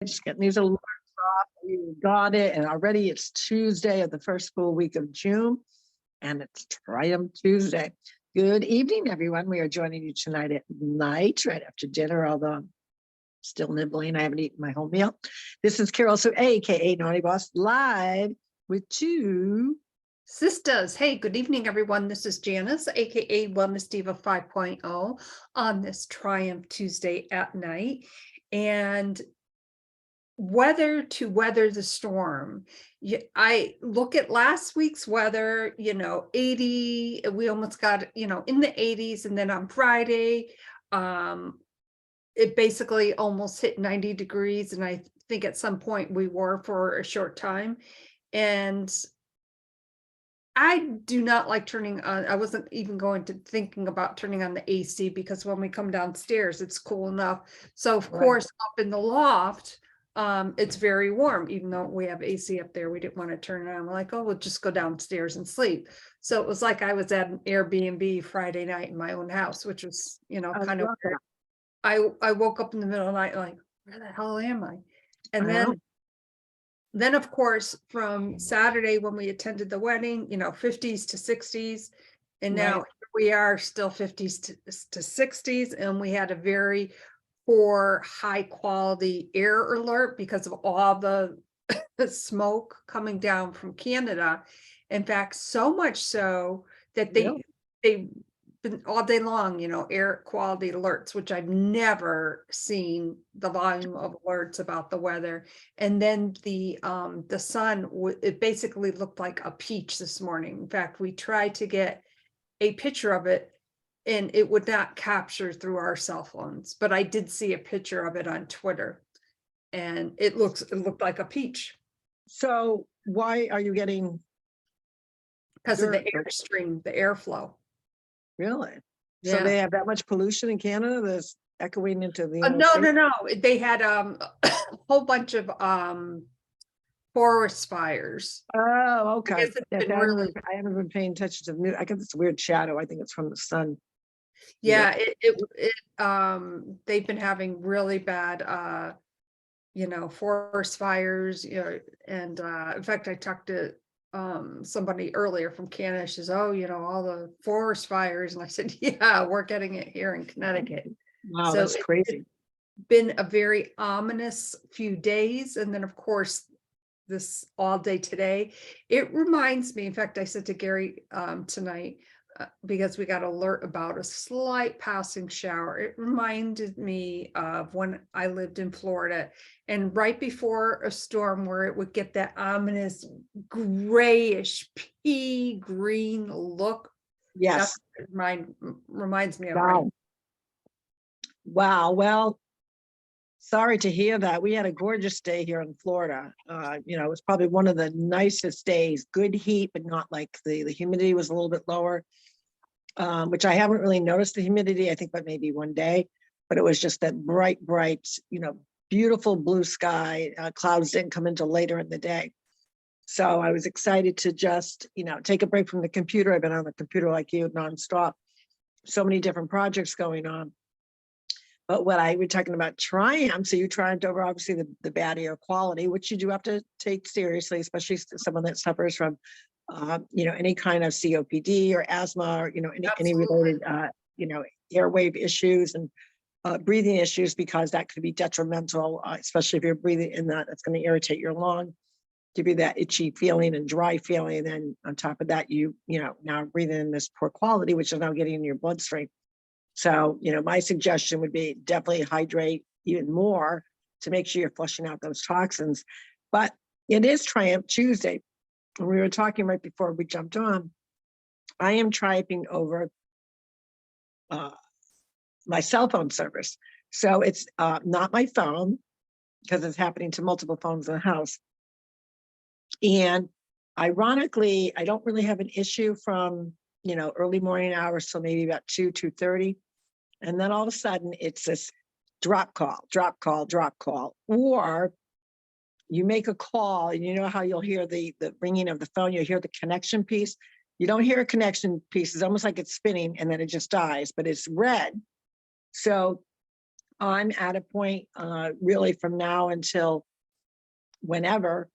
Just getting these alerts off. You got it. And already it's Tuesday of the first full week of June. And it's Triumph Tuesday. Good evening, everyone. We are joining you tonight at night, right after dinner, although I'm still nibbling. I haven't eaten my whole meal. This is Carroll-Sue, aka Naughty Boss, live with two Sistas. Hey, good evening, everyone. This is Janis, aka Wellness Diva 5.0 on this Triumph Tuesday at night. And weather to weather the storm. I look at last week's weather, 80, we almost got, in the 80s. And then on Friday, it basically almost hit 90 degrees. And I think at some point we were for a short time. And I do not like turning on, I wasn't even thinking about turning on the AC because when we come downstairs, it's cool enough. So of course, up in the loft, it's very warm, even though we have AC up there. We didn't want to turn it on. We're like, oh, we'll just go downstairs and sleep. So it was like I was at an Airbnb Friday night in my own house, which was, kind of weird. I woke up in the middle of the night like, where the hell am I? And then of course, from Saturday when we attended the wedding, 50s to 60s. And now here we are still 50s to 60s. And we had a very poor high quality air alert because of all the smoke coming down from Canada. In fact, so much so that they've been all day long, air quality alerts, which I've never seen the volume of alerts about the weather. And then the sun, it basically looked like a peach this morning. In fact, we tried to get a picture of it and it would not capture through our cell phones, but I did see a picture of it on Twitter and it looked like a peach. So why are you getting? Because of the airstream, the airflow. Really? Yeah. So they have that much pollution in Canada that's echoing into the no. They had a whole bunch of forest fires. Oh, okay. I haven't been paying attention to the news. I guess it's a weird shadow. I think it's from the sun. Yeah, they've been having really bad forest fires, and in fact I talked to somebody earlier from Canada. She says, oh, all the forest fires, and I said, yeah, we're getting it here in Connecticut. Wow, so that's crazy. It's been a very ominous few days, and then of course this all day today. It reminds me, in fact, I said to Gary tonight, because we got alert about a slight passing shower. It reminded me of when I lived in Florida, and right before a storm where it would get that ominous grayish pea green look. Yes. Reminds me of. Wow. Right. Wow. Well, sorry to hear that. We had a gorgeous day here in Florida. It was probably one of the nicest days. Good heat, but not like the humidity was a little bit lower, which I haven't really noticed the humidity, I think, but maybe one day. But it was just that bright, beautiful blue sky. Clouds didn't come until later in the day. So I was excited to just, take a break from the computer. I've been on the computer like you nonstop. So many different projects going on. But we're talking about Triumph. So you triumphed over, obviously, the bad air quality, which you do have to take seriously, especially someone that suffers from, any kind of COPD or asthma or, any related, airwave issues and breathing issues, because that could be detrimental, especially if you're breathing in that. That's going to irritate your lung, give you that itchy feeling and dry feeling. And then on top of that, now breathing in this poor quality, which is now getting in your bloodstream. So, my suggestion would be definitely hydrate even more to make sure you're flushing out those toxins. But it is Triumph Tuesday. We were talking right before we jumped on. I am triumphing over my cell phone service. So it's not my phone, because it's happening to multiple phones in the house. And ironically, I don't really have an issue from early morning hours, so maybe about 2:30. And then all of a sudden it's this drop call. Or you make a call and you know how you'll hear the ringing of the phone, you'll hear the connection piece. You don't hear a connection piece. It's almost like it's spinning and then it just dies, but it's red. So I'm at a point, really from now until whenever,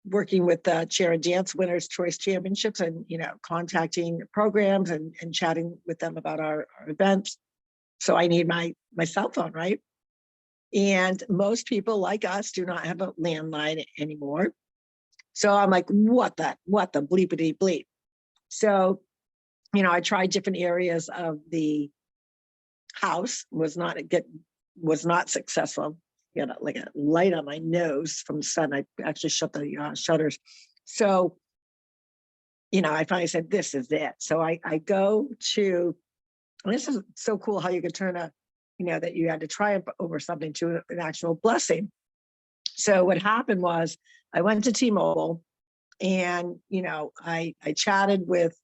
working with the Chair and Dance Winners Choice Championships, and, contacting programs and chatting with them about our events. So I need my cell phone, right? And most people like us do not have a landline anymore. So I'm like, what the bleepity bleep. So, I tried different areas of the house, was not successful. Like a light on my nose from the sun. I actually shut the shutters. So, I finally said, this is it. So I go to, and this is so cool how you could turn that you had to triumph over something to an actual blessing. So what happened was I went to T-Mobile, and, I chatted with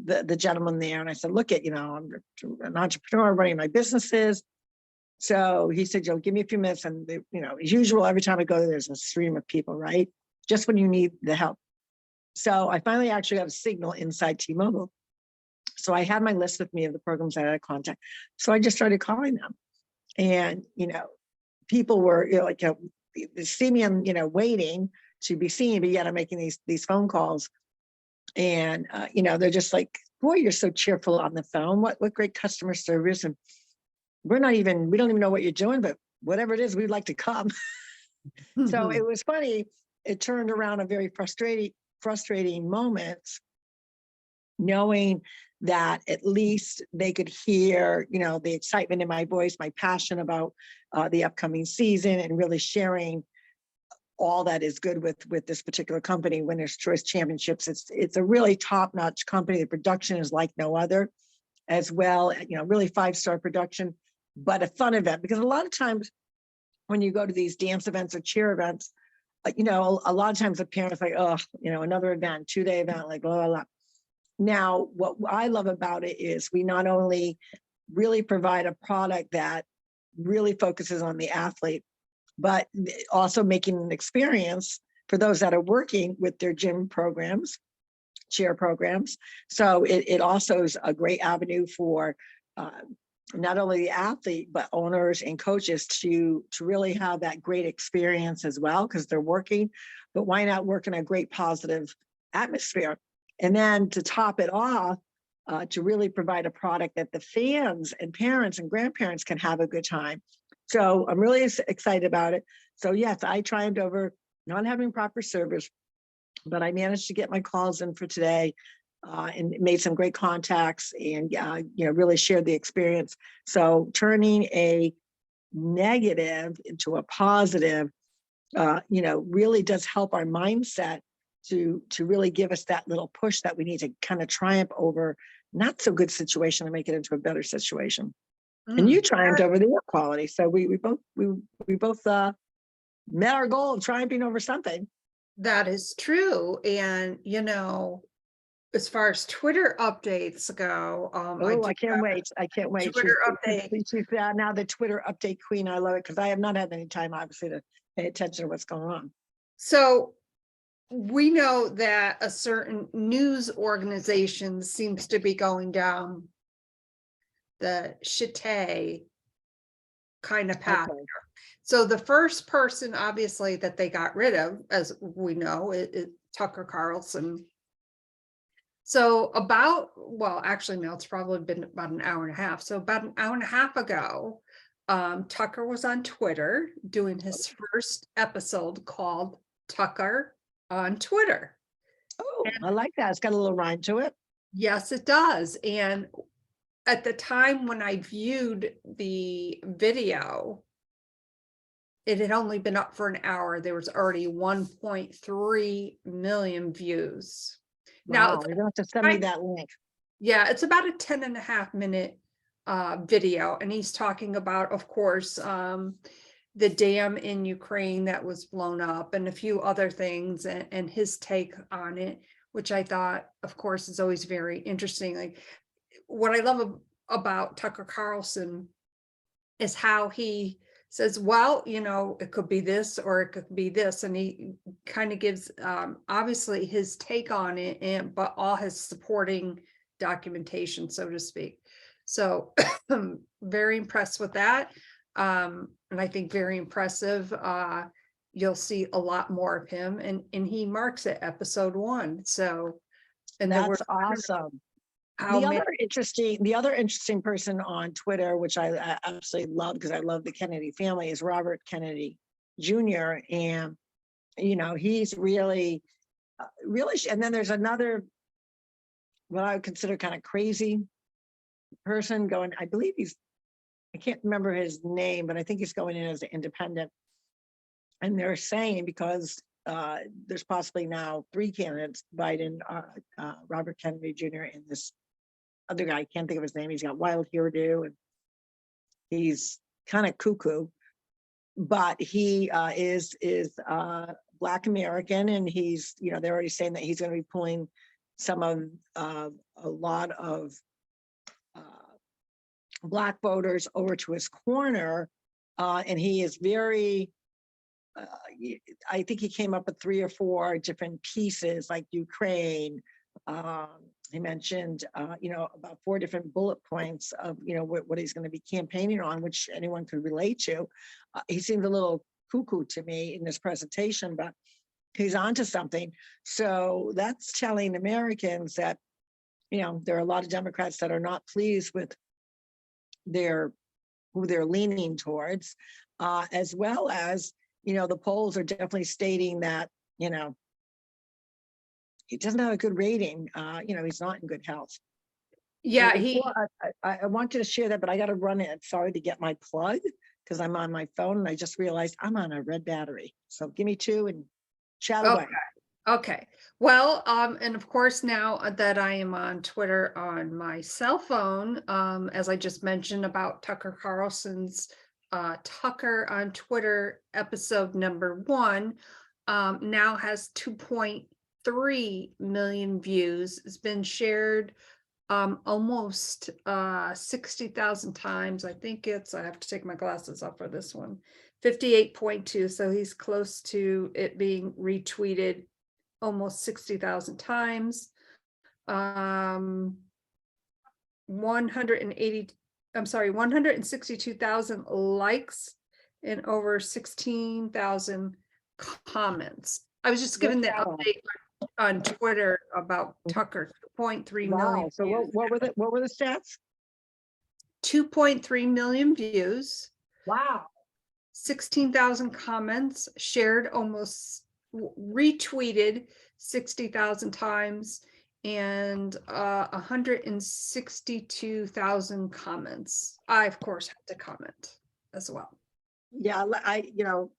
the gentleman there, and I said, look, I'm an entrepreneur running my businesses. So he said, give me a few minutes. And, as usual, every time I go there, there's a stream of people, right? Just when you need the help. So I finally actually got a signal inside T-Mobile. So I had my list with me of the programs that I had to contact. So I just started calling them. And, people were they see me and, waiting to be seen, but yet I'm making these phone calls. And, they're just like, boy, you're so cheerful on the phone. What great customer service. And we don't even know what you're doing, but whatever it is, we'd like to come. So it was funny. It turned around a very frustrating moments, knowing that at least they could hear, the excitement in my voice, my passion about the upcoming season, and really sharing all that is good with this particular company, Winners Choice Championships. It's a really top-notch company. The production is like no other, as well. Really 5-star production, but a fun event, because a lot of times when you go to these dance events or cheer events, a lot of times the parents like, oh, another event, 2-day event, like blah, blah, blah. Now, what I love about it is we not only really provide a product that really focuses on the athlete, but also making an experience for those that are working with their gym programs, cheer programs. So it also is a great avenue for not only the athlete, but owners and coaches to really have that great experience as well, because they're working, but why not work in a great positive atmosphere? And then to top it off, to really provide a product that the fans and parents and grandparents can have a good time. So I'm really excited about it. So yes, I triumphed over not having proper service, but I managed to get my calls in for today, and made some great contacts, and really shared the experience. So turning a negative into a positive, really does help our mindset to really give us that little push that we need to kind of triumph over not so good situation and make it into a better situation. And you triumphed over the air quality. So we both met our goal of triumphing over something. That is true. And, as far as Twitter updates go, I can't wait. I can't wait. Twitter update. She's now the Twitter update queen. I love it, because I have not had any time, obviously, to pay attention to what's going on. So we know that a certain news organization seems to be going down the shitty kind of path. Okay. So the first person, obviously, that they got rid of, as we know, is Tucker Carlson. So actually, no, it's probably been about an hour and a half. So about an hour and a half ago, Tucker was on Twitter doing his first episode called Tucker on Twitter. Oh, I like that. It's got a little rhyme to it. Yes, it does. And at the time when I viewed the video, it had only been up for an hour. There was already 1.3 million views. Wow, Now, you're gonna have to send me that link. yeah, it's about a 10.5-minute video. And he's talking about, of course, the dam in Ukraine that was blown up, and a few other things, and his take on it, which I thought, of course, is always very interesting. Like, what I love about Tucker Carlson is how he says, well, it could be this or it could be this. And he kind of gives, obviously, his take on it, but all his supporting documentation, so to speak. So I'm very impressed with that. And I think very impressive. You'll see a lot more of him, and he marks it episode 1. So, and there were That's awesome. how The many, other interesting person on Twitter, which I absolutely love because I love the Kennedy family, is Robert Kennedy Jr. And, he's really, and then there's another, what I would consider kind of crazy person going, I believe I can't remember his name, but I think he's going in as an independent. And they're saying because there's possibly now 3 candidates, Biden, Robert Kennedy Jr., and this other guy, I can't think of his name. He's got wild hairdo and he's kind of cuckoo, but he is Black American, and he's, they're already saying that he's going to be pulling some of a lot of Black voters over to his corner, and he is very. I think he came up with 3 or 4 different pieces, like Ukraine. He mentioned, about 4 different bullet points of, what he's going to be campaigning on, which anyone could relate to. He seemed a little cuckoo to me in this presentation, but he's onto something. So that's telling Americans that, there are a lot of Democrats that are not pleased with who they're leaning towards, as well as, the polls are definitely stating that, he doesn't have a good rating. He's not in good health. yeah, I wanted to share that, but I got to run it. Sorry, to get my plug because I'm on my phone and I just realized I'm on a red battery. So give me 2 and chat away. Okay. Well, and of course, now that I am on Twitter on my cell phone, as I just mentioned about Tucker Carlson's Tucker on Twitter episode number 1, now has 2.3 million views. It's been shared almost 60,000 times. I think I have to take my glasses off for this one. 58.2. So he's close to it being retweeted almost 60,000 times. 162,000 likes and over 16,000 comments. I was just giving the update on Twitter about Tucker. 2.3 million. Wow. So what were the stats? 2.3 million views. Wow. 16,000 comments, shared retweeted 60,000 times, and 162,000 comments. I, of course, had to comment as well. Yeah,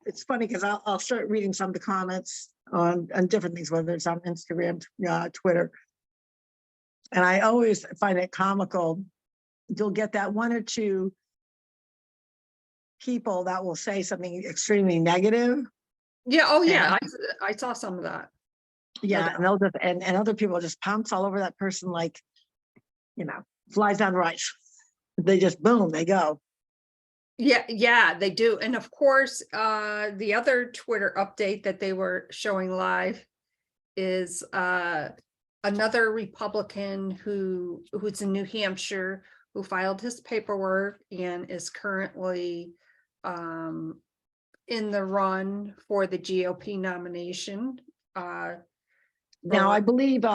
it's funny because I'll start reading some of the comments on different things, whether it's on Instagram, Twitter. And I always find it comical. You'll get that 1 or 2 people that will say something extremely negative. Yeah. Oh, yeah. I saw some of that. Yeah, and they'll and other people just pounce all over that person like, flies on rice. They just boom, they go. Yeah, they do. And of course, the other Twitter update that they were showing live is another Republican who's in New Hampshire, who filed his paperwork and is currently in the run for the GOP nomination. Now, I believe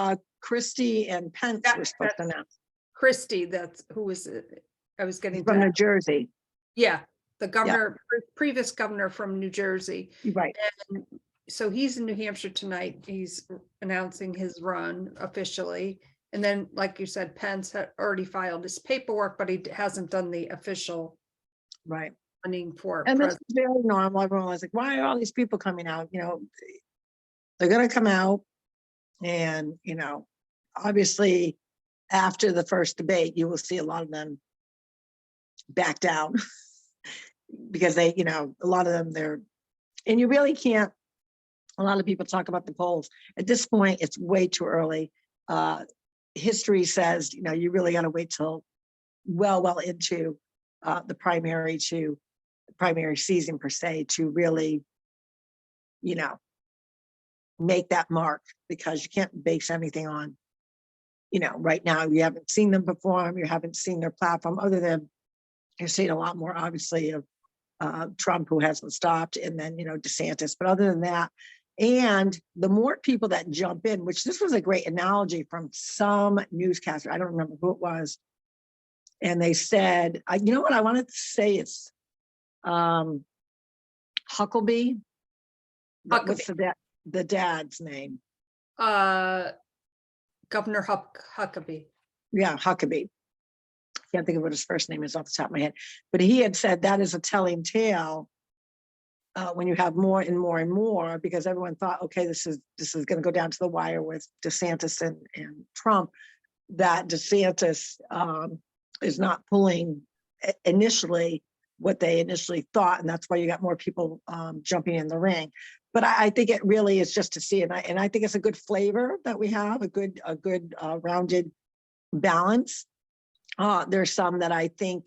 Christie and Pence were supposed to announce. Christie, who was it? I was getting from New Jersey. Yeah, the governor, previous governor from New Jersey. Right. And so he's in New Hampshire tonight. He's announcing his run officially. And then, like you said, Pence had already filed his paperwork, but he hasn't done the official running for and president. This is very normal. Everyone was like, why are all these people coming out? They're going to come out. And, obviously, after the first debate, you will see a lot of them back down because they, a lot of them, and you really can't, a lot of people talk about the polls. At this point, it's way too early. History says, you really got to wait till well into the primary season per se to really, make that mark, because you can't base anything on you know, right now you haven't seen them perform, you haven't seen their platform, other than you're seeing a lot more, obviously, of Trump, who hasn't stopped, and then, you know, DeSantis. But other than that, and the more people that jump in, which this was a great analogy from some newscaster, I don't remember who it was, and they said, you know what I wanted to say, it's Huckabee. What's the dad's name? Governor Huckabee. Yeah, Huckabee. Can't think of what his first name is off the top of my head, but he had said that is a telling tale when you have more and more and more, because everyone thought, okay, this is going to go down to the wire with DeSantis and Trump, that DeSantis is not pulling initially what they initially thought, and that's why you got more people jumping in the ring. But I think it really is just to see, and I think it's a good flavor that we have, a good rounded balance. There's some that I think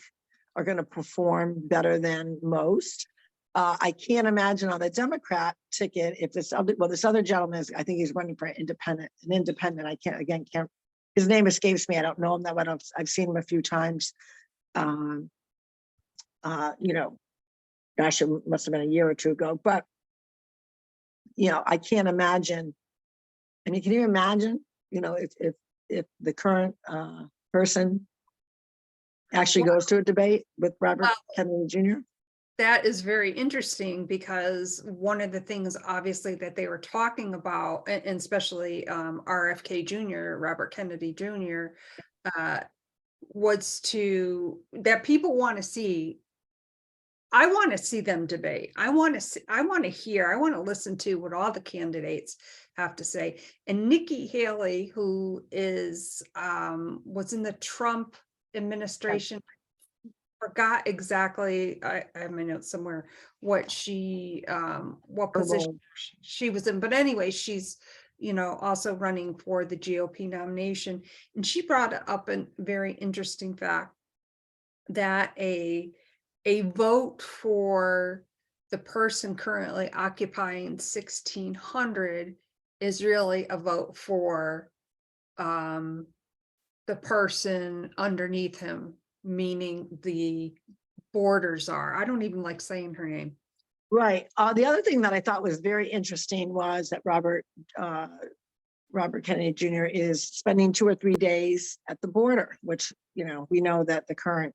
are going to perform better than most. I can't imagine on the Democrat ticket if this other gentleman is, I think he's running for an independent. I can't. His name escapes me. I don't know him that well. I've seen him a few times. You know, gosh, it must have been a year or two ago. But you know, I can't imagine. I mean, can you imagine? You know, if the current person actually goes to a debate with Robert Kennedy Jr.? That is very interesting, because one of the things obviously that they were talking about, and especially RFK Jr., Robert Kennedy Jr., was that people want to see. I want to see them debate. I want to listen to what all the candidates have to say. And Nikki Haley, who was in the Trump administration, forgot exactly, I have my notes somewhere, what position she was in. But anyway, she's, you know, also running for the GOP nomination. And she brought up a very interesting fact that a vote for the person currently occupying 1600 is really a vote for the person underneath him, meaning the border czar. I don't even like saying her name. Right. The other thing that I thought was very interesting was that Robert Kennedy Jr. is spending 2 or 3 days at the border, which, you know, we know that the current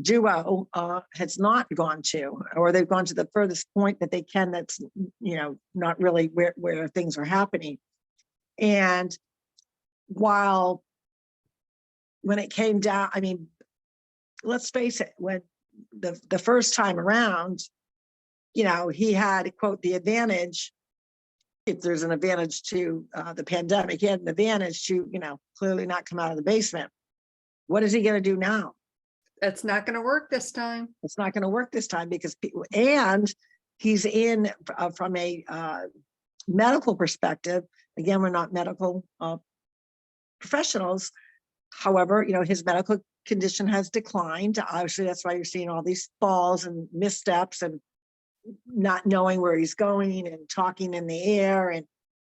duo has not gone to, or they've gone to the furthest point that they can. That's, you know, not really where things are happening. And while when it came down, I mean, let's face it, when the first time around, you know, he had, quote, the advantage. If there's an advantage to the pandemic, he had an advantage to, you know, clearly not come out of the basement. What is he going to do now? It's not going to work this time. It's not going to work this time because people, and he's in from a medical perspective. Again, we're not medical professionals. However, you know, his medical condition has declined. Obviously, that's why you're seeing all these falls and missteps and not knowing where he's going and talking in the air and,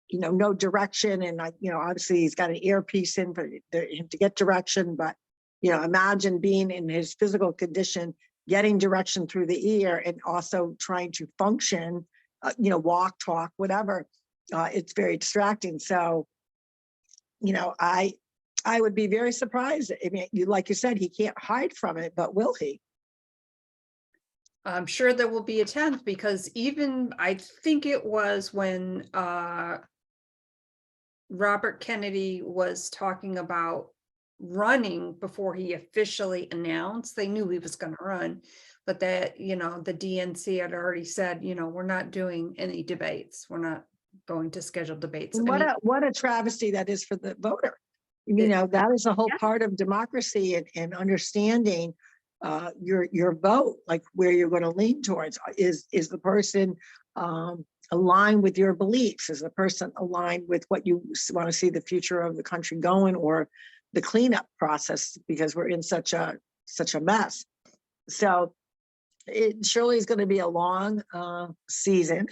you know, no direction. And, you know, obviously he's got an earpiece in for him to get direction. But, you know, imagine being in his physical condition, getting direction through the ear and also trying to function, you know, walk, talk, whatever. It's very distracting. So, you know, I would be very surprised. I mean, like you said, he can't hide from it, but will he? I'm sure there will be a 10th, because even I think it was when Robert Kennedy was talking about running before he officially announced, they knew he was going to run, but that, you know, the DNC had already said, you know, we're not doing any debates. We're not going to schedule debates. What a travesty that is for the voter. You know, that is a whole part of democracy and understanding your vote, like where you're going to lean towards. Is the person aligned with your beliefs? Is the person aligned with what you want to see the future of the country going, or the cleanup process, because we're in such a mess? So it surely is going to be a long season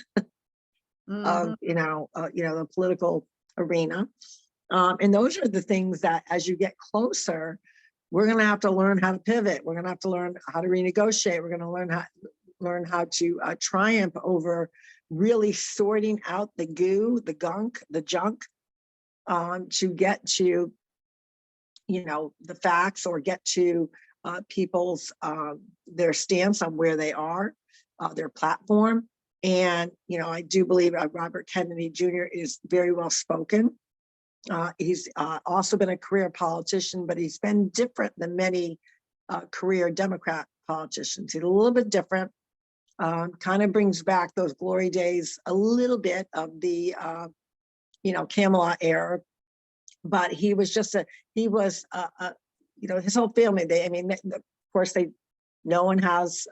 of, you know, the political arena. And those are the things that as you get closer, we're going to have to learn how to pivot. We're going to have to learn how to renegotiate. We're going to learn how to triumph over really sorting out the goo, the gunk, the junk, to get to, the facts, or get to people's their stance on where they are, their platform. And I do believe Robert Kennedy Jr. is very well spoken. He's also been a career politician, but he's been different than many career Democrat politicians. He's a little bit different. Kind of brings back those glory days, a little bit of the Camelot era. But he was just his whole family. Of course, no one has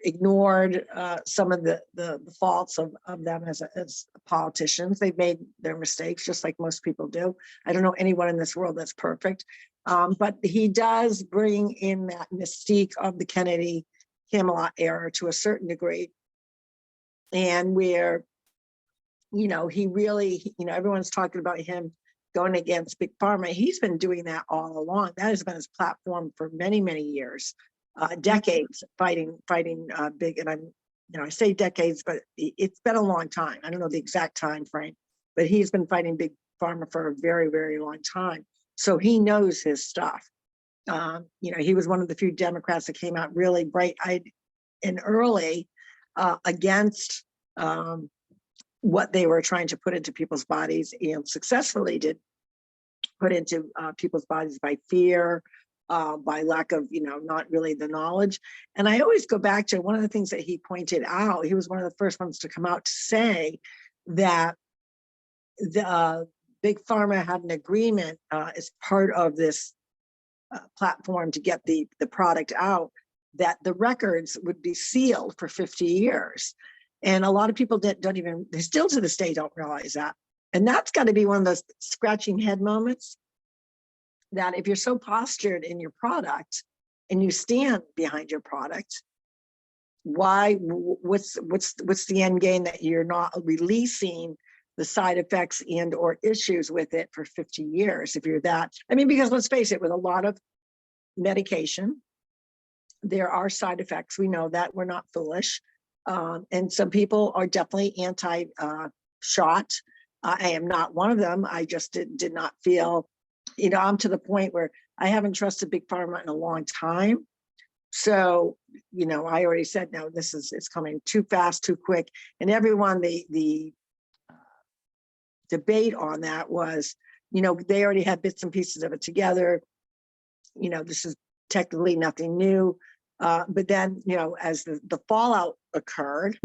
ignored some of the faults of them as politicians. They've made their mistakes, just like most people do. I don't know anyone in this world that's perfect, but he does bring in that mystique of the Kennedy Camelot era to a certain degree, and where he really, everyone's talking about him going against Big Pharma. He's been doing that all along. That has been his platform for many, many years. Decades fighting big, and I say decades, but it's been a long time. I don't know the exact time frame, but he's been fighting Big Pharma for a very, very long time. So he knows his stuff. He was one of the few Democrats that came out really bright-eyed and early against what they were trying to put into people's bodies, and successfully did put into people's bodies by fear, by lack of, not really the knowledge. And I always go back to one of the things that he pointed out. He was one of the first ones to come out to say that the Big Pharma had an agreement as part of this platform to get the product out, that the records would be sealed for 50 years. And a lot of people they still to this day don't realize that. And that's got to be one of those scratching head moments, that if you're so postured in your product and you stand behind your product, what's the end game that you're not releasing the side effects and or issues with it for 50 years if you're that? Because let's face it, with a lot of medication, there are side effects. We know that. We're not foolish. And some people are definitely anti-shot. I am not one of them. I just did not feel, I'm to the point where I haven't trusted Big Pharma in a long time. So, I already said, no, it's coming too fast, too quick. And everyone, the debate on that was, they already had bits and pieces of it together. This is technically nothing new. But then, as the fallout occurred,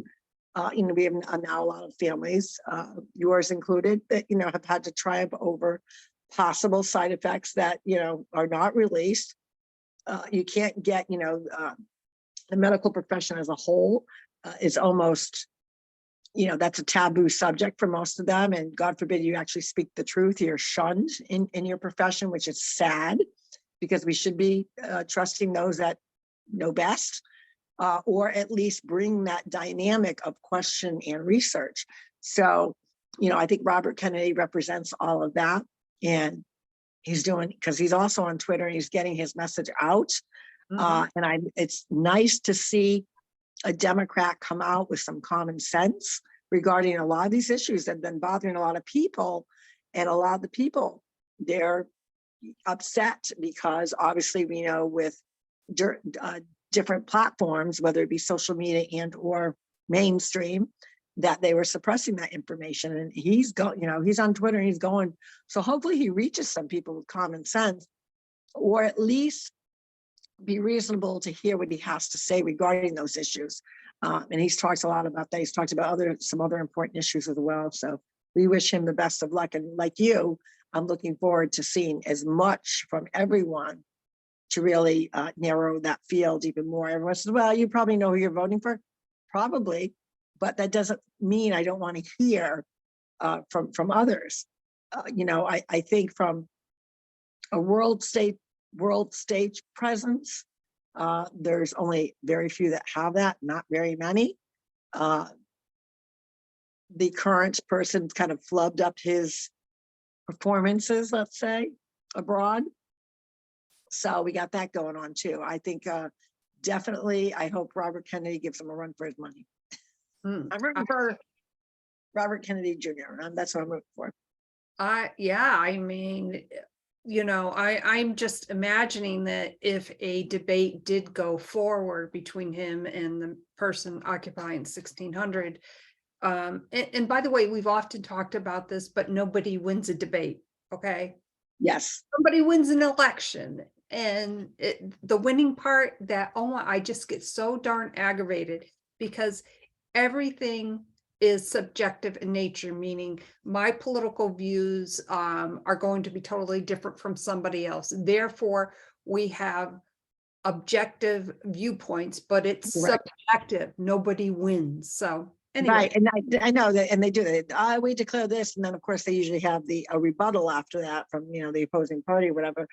we have now a lot of families, yours included, that, have had to triumph over possible side effects that, are not released. You can't get, the medical profession as a whole is almost, that's a taboo subject for most of them. And God forbid you actually speak the truth. You're shunned in your profession, which is sad, because we should be trusting those that know best, or at least bring that dynamic of question and research. So, I think Robert Kennedy represents all of that. And he's doing, because he's also on Twitter, and he's getting his message out. And it's nice to see a Democrat come out with some common sense regarding a lot of these issues that have been bothering a lot of people. And a lot of the people, they're upset because obviously we know with different platforms, whether it be social media and or mainstream, that they were suppressing that information. And he's on Twitter and he's going, so hopefully he reaches some people with common sense, or at least be reasonable to hear what he has to say regarding those issues. And he's talked a lot about that. He's talked about some other important issues as well. So we wish him the best of luck. And like you, I'm looking forward to seeing as much from everyone to really narrow that field even more. Everyone says, well, you probably know who you're voting for. Probably, but that doesn't mean I don't want to hear from others. I think from a world stage presence, there's only very few that have that, not very many. The current person kind of flubbed up his performances, let's say, abroad. So we got that going on too. I think definitely, I hope Robert Kennedy gives him a run for his money. Mm. I'm rooting for Robert Kennedy Jr. That's what I'm rooting for. Yeah, I mean, I'm just imagining that if a debate did go forward between him and the person occupying 1600, and by the way, we've often talked about this, but nobody wins a debate. Okay. Yes. Somebody wins an election, and the winning part, that, oh my, I just get so darn aggravated, because everything is subjective in nature, meaning my political views are going to be totally different from somebody else. Therefore, we have objective viewpoints, but it's Right. subjective. Nobody wins. So anyway. Right, and I know that, and they do that. We declare this, and then of course they usually have a rebuttal after that from the opposing party or whatever,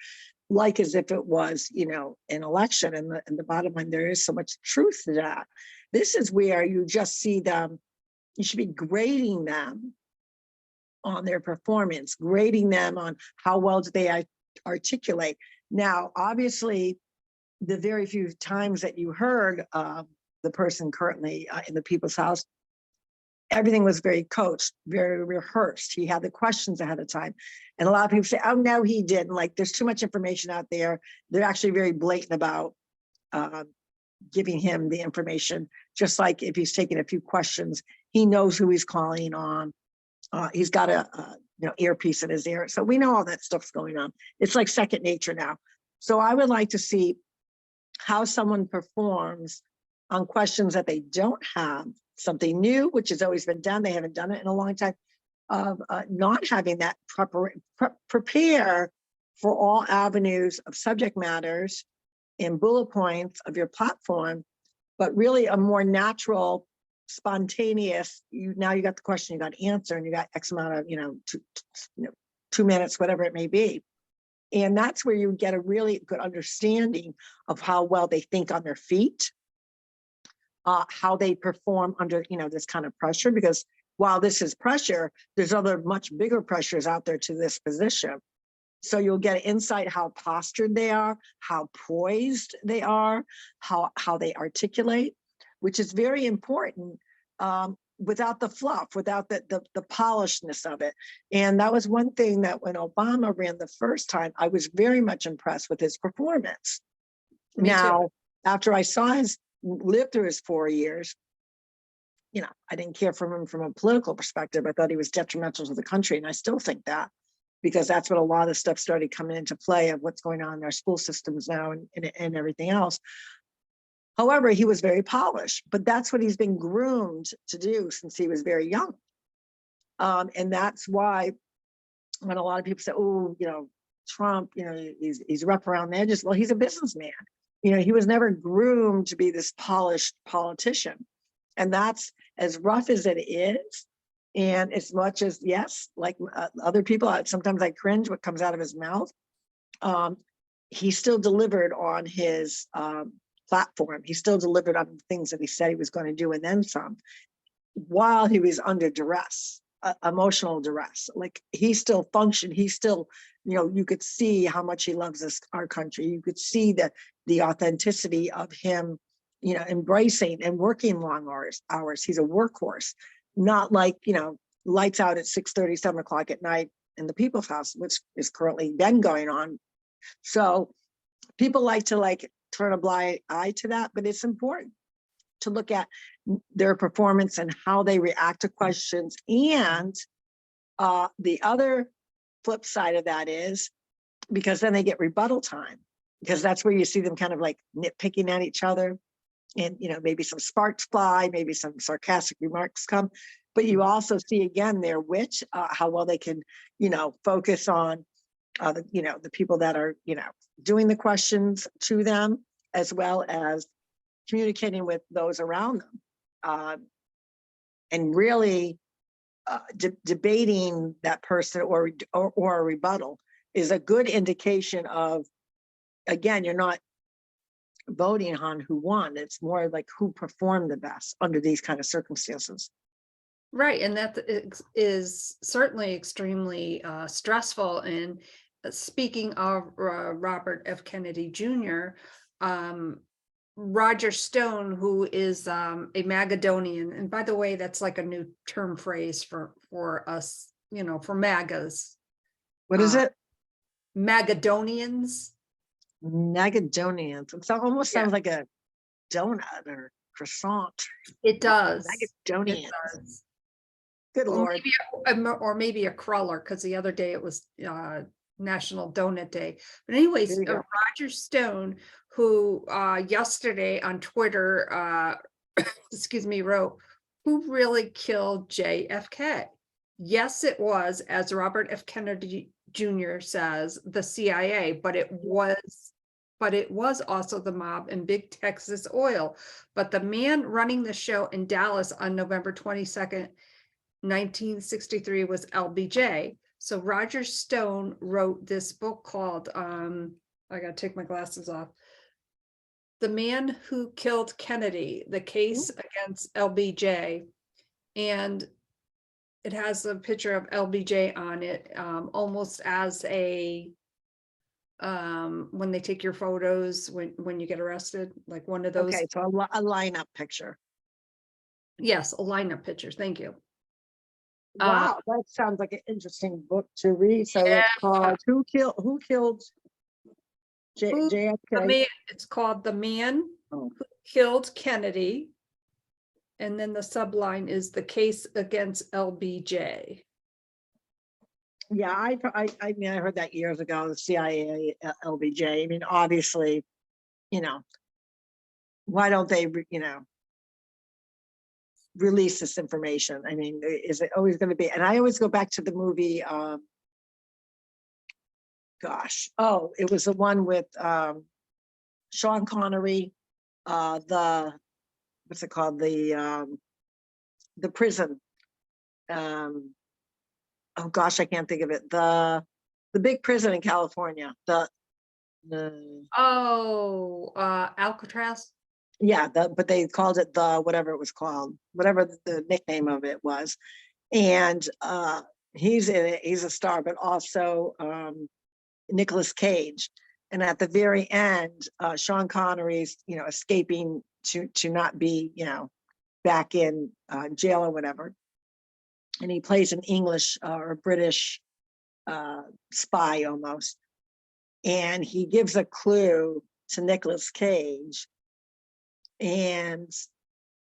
like as if it was an election. And the bottom line, there is so much truth to that. This is where you just see them. You should be grading them on their performance, grading them on how well do they articulate. Now, obviously, the very few times that you heard the person currently in the People's House, everything was very coached, very rehearsed. He had the questions ahead of time. And a lot of people say, oh, no, he didn't. Like, there's too much information out there. They're actually very blatant about giving him the information. Just like if he's taking a few questions, he knows who he's calling on. He's got a earpiece in his ear. So we know all that stuff's going on. It's like second nature now. So I would like to see how someone performs on questions that they don't have, something new, which has always been done. They haven't done it in a long time, of not having that prepare for all avenues of subject matters in bullet points of your platform, but really a more natural, spontaneous, now you got the question, you got the answer, and you got X amount of, 2 minutes, whatever it may be. And that's where you get a really good understanding of how well they think on their feet, how they perform under, this kind of pressure, because while this is pressure, there's other much bigger pressures out there to this position. So you'll get an insight how postured they are, how poised they are, how they articulate, which is very important, without the fluff, without the polishedness of it. And that was one thing that when Obama ran the first time, I was very much impressed with his performance. Me now, too. After I saw lived through his 4 years, I didn't care for him from a political perspective. I thought he was detrimental to the country. And I still think that, because that's what a lot of stuff started coming into play of what's going on in our school systems now and everything else. However, he was very polished, but that's what he's been groomed to do since he was very young. And that's why when a lot of people say, oh, Trump, he's rough around the edges. Well, he's a businessman. He was never groomed to be this polished politician. And that's as rough as it is. And as much as, yes, like other people, sometimes I cringe what comes out of his mouth. He still delivered on his platform. He still delivered on the things that he said he was going to do, and then some, while he was under duress, emotional duress. Like, he still functioned. He still, you could see how much he loves our country. You could see the authenticity of him, embracing and working long hours. He's a workhorse, not like, lights out at 6:30, 7 o'clock at night in the People's House, which is currently then going on. So people like to turn a blind eye to that, but it's important to look at their performance and how they react to questions. And the other flip side of that is, because then they get rebuttal time, because that's where you see them kind of like nitpicking at each other, and maybe some sparks fly, maybe some sarcastic remarks come, but you also see again their wit, how well they can focus on the people that are doing the questions to them, as well as communicating with those around them, and really debating that person or a rebuttal is a good indication of, again, you're not voting on who won. It's more like who performed the best under these kind of circumstances. Right, and that is certainly extremely stressful. And speaking of Robert F. Kennedy Jr., Roger Stone, who is a Magadonian, and by the way, that's like a new term phrase for us, for MAGAs, What is it? Magadonians. Magadonians. It almost Yeah. sounds like a donut or croissant. It does. Magadonians. It does. Good Lord. Or maybe a crawler, because the other day it was National Donut Day. But anyways, There you go. Roger Stone, who yesterday on Twitter, excuse me, wrote, "Who really killed JFK?" Yes, it was, as Robert F. Kennedy Jr. says, the CIA, but it was also the mob and Big Texas Oil. But the man running the show in Dallas on November 22nd, 1963 was LBJ. So Roger Stone wrote this book called, I gotta take my glasses off, The Man Who Killed Kennedy, The Case Against LBJ. And it has a picture of LBJ on it, almost as a, when they take your photos when you get arrested, like one of those. Okay, so a lineup picture. Yes, a lineup picture. Thank you. Wow, that sounds like an interesting book to read. So it's called Who Killed JFK? It's called The Man Oh. Who Killed Kennedy. And then the subline is The Case Against LBJ. Yeah, I mean, I heard that years ago, the CIA, LBJ. I mean, obviously, why don't they, release this information? I mean, is it always going to be? And I always go back to the movie, it was the one with Sean Connery, what's it called? The prison. Oh gosh, I can't think of it. The big prison in California. Alcatraz. Yeah, but they called it whatever it was called, whatever the nickname of it was. And he's in it, he's a star, but also Nicolas Cage. And at the very end, Sean Connery's, escaping to not be, back in jail or whatever. And he plays an English or British spy almost. And he gives a clue to Nicolas Cage. And,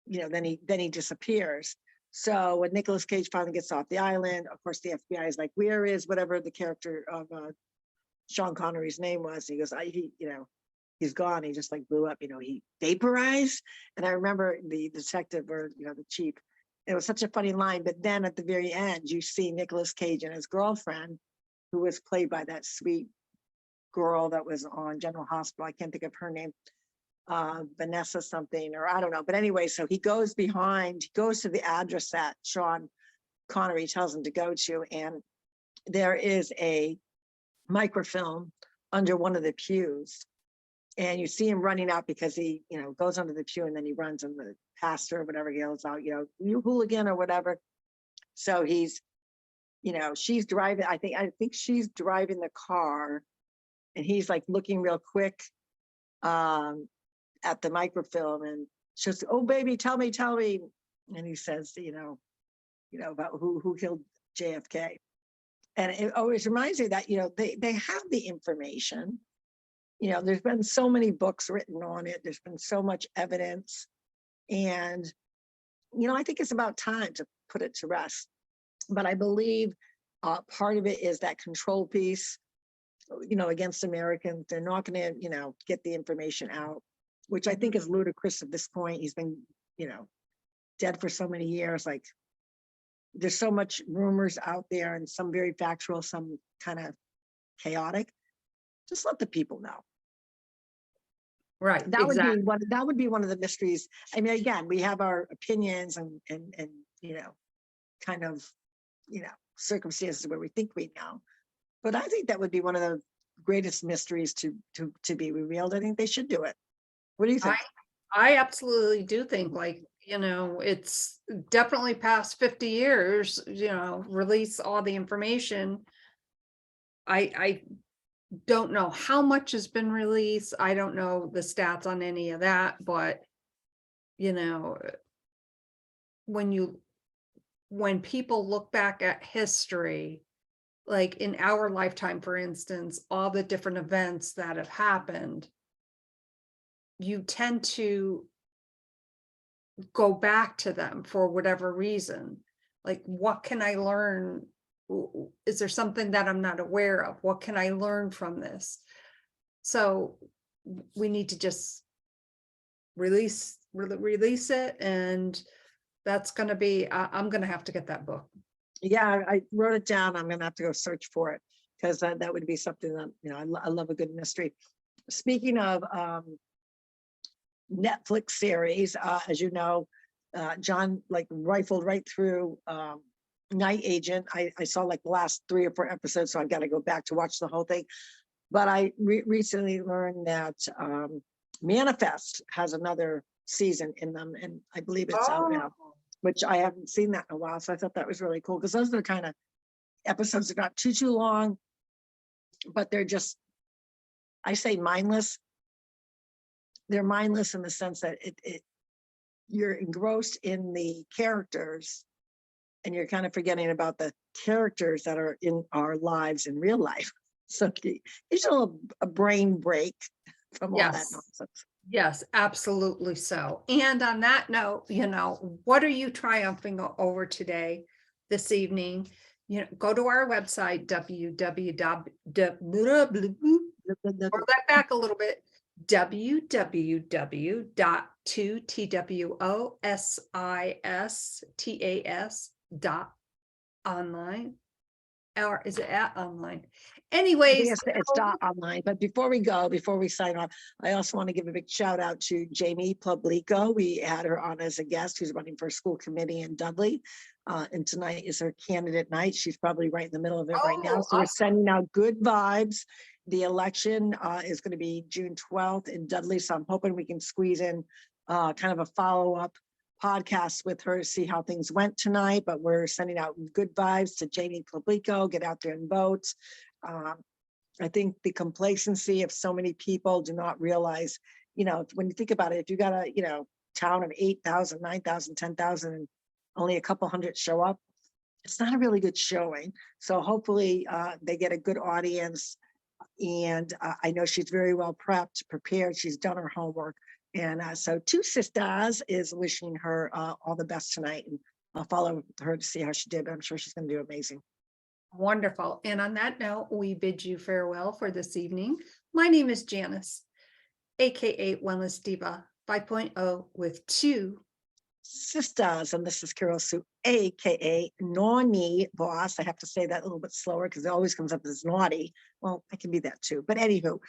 then he disappears. So when Nicolas Cage finally gets off the island, of course, the FBI is like, where is whatever the character of Sean Connery's name was? He goes, he's gone. He just like blew up, he vaporized. And I remember the detective or, the chief, it was such a funny line. But then at the very end, you see Nicolas Cage and his girlfriend, who was played by that sweet girl that was on General Hospital. I can't think of her name. Vanessa something, or I don't know. But anyway, so he goes to the address that Sean Connery tells him to go to. And there is a microfilm under one of the pews. And you see him running out because he, goes under the pew and then he runs, and the pastor or whatever yells out, you hooligan or whatever. So he's, she's driving, I think she's driving the car, and he's like looking real quick at the microfilm, and she says, "Oh baby, tell me." And he says, about who killed JFK. And it always reminds me that, they have the information. There's been so many books written on it. There's been so much evidence. And, I think it's about time to put it to rest. But I believe part of it is that control piece, against Americans. They're not going to, get the information out, which I think is ludicrous at this point. He's been, dead for so many years. Like, there's so much rumors out there, and some very factual, some kind of chaotic. Just let the people know. Right. That would be one of the mysteries. I mean, again, we have our opinions and kind of, circumstances where we think we know. But I think that would be one of the greatest mysteries to be revealed. I think they should do it. What do you think? I absolutely do think, like, you know, it's definitely past 50 years, you know, release all the information. I don't know how much has been released. I don't know the stats on any of that, but you know, when people look back at history, like in our lifetime, for instance, all the different events that have happened, you tend to go back to them for whatever reason. Like, what can I learn? Is there something that I'm not aware of? What can I learn from this? So we need to just release it, and that's going to be, I'm going to have to get that book. Yeah, I wrote it down. I'm gonna have to go search for it because that would be something that, you know, I love a good mystery. Speaking of Netflix series, as you know, John like rifled right through Night Agent. I saw like the last 3 or 4 episodes, so I've got to go back to watch the whole thing. But I recently learned that Manifest has another season in them, and I believe it's out now, which I haven't seen that in a while. So I thought that was really cool because those are the kind of episodes that are not too long, but they're just, I say mindless. They're mindless in the sense that you're engrossed in the characters and you're kind of forgetting about the characters that are in our lives in real life. So it's a brain break from all that Yes. nonsense. Yes, absolutely so. And on that note, you know, what are you triumphing over today, this evening? You know, go to our website, or that back a little bit, www.TwoSistas.online. Or is it at online? I Anyways, think it's online. But before we sign off, I also want to give a big shout out to Jamie Publico. We had her on as a guest who's running for school committee in Dudley. And tonight is her candidate night. She's probably right in the middle of it right now. So we're sending out good vibes. The election is going to be June 12th in Dudley. So I'm hoping we can squeeze in kind of a follow-up podcast with her to see how things went tonight. But we're sending out good vibes to Jamie Publico. Get out there and vote. I think the complacency of so many people do not realize, you know, when you think about it, if you got a, you know, town of 8,000, 9,000, 10,000, and only a couple hundred show up, it's not a really good showing. So hopefully they get a good audience. And I know she's very well prepared. She's done her homework. And so TwoSistas is wishing her all the best tonight. And I'll follow her to see how she did. I'm sure she's going to do amazing. Wonderful. And on that note, we bid you farewell for this evening. My name is Janis, aka Wellness Diva 5.0 with 2 Sistas, and this is Carroll-Sue, aka Naughty Boss. I have to say that a little bit slower because it always comes up as naughty. Well, I can be that too. But anywho,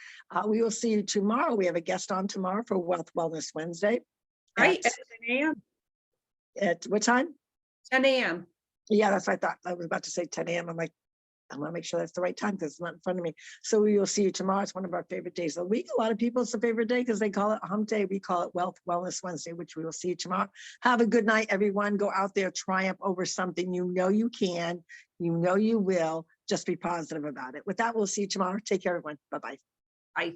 we will see you tomorrow. We have a guest on tomorrow for Wealth Wellness Wednesday. right at 10 a.m. At what time? 10 a.m. Yeah, that's what I thought. I was about to say 10 a.m. I'm like, I want to make sure that's the right time because it's not in front of me. So we will see you tomorrow. It's one of our favorite days of the week. A lot of people, it's a favorite day because they call it Hump Day. We call it Wealth Wellness Wednesday, which we will see you tomorrow. Have a good night, everyone. Go out there, triumph over something you know you can, you know you will. Just be positive about it. With that, we'll see you tomorrow. Take care, everyone. Bye-bye. Bye.